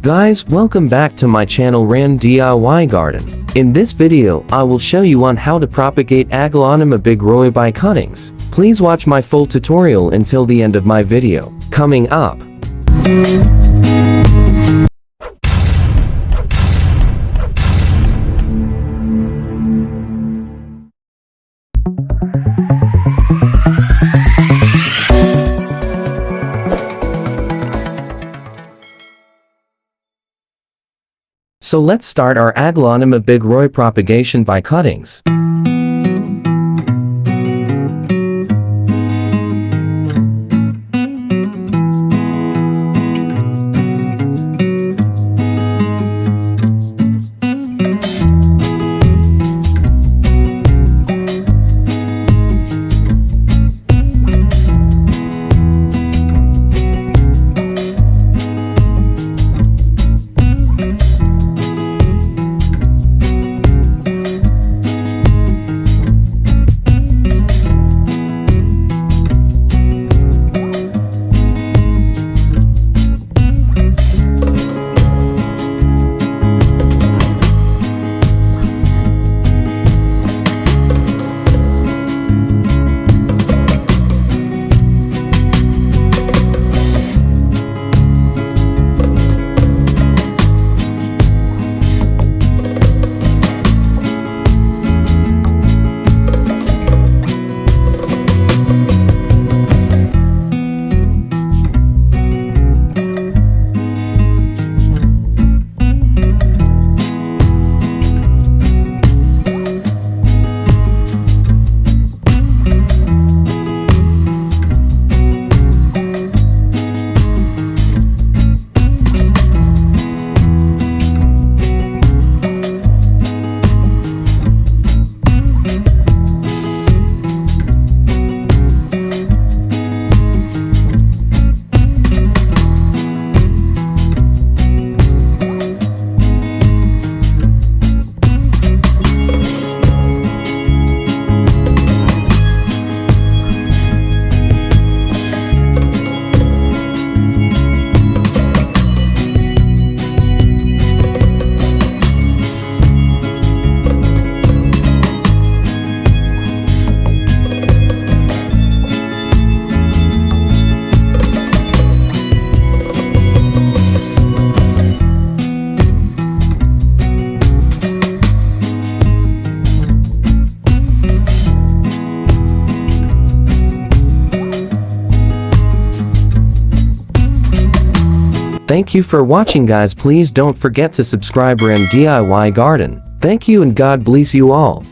Guys, welcome back to my channel Ran DIY Garden. In this video, I will show you on how to propagate aglaonema big ROI by cuttings. Please watch my full tutorial until the end of my video. Coming up. So let's start our aglaonema big ROI propagation by cuttings. Thank you for watching, guys. Please don't forget to subscribe Ran DIY Garden. Thank you and God bless you all.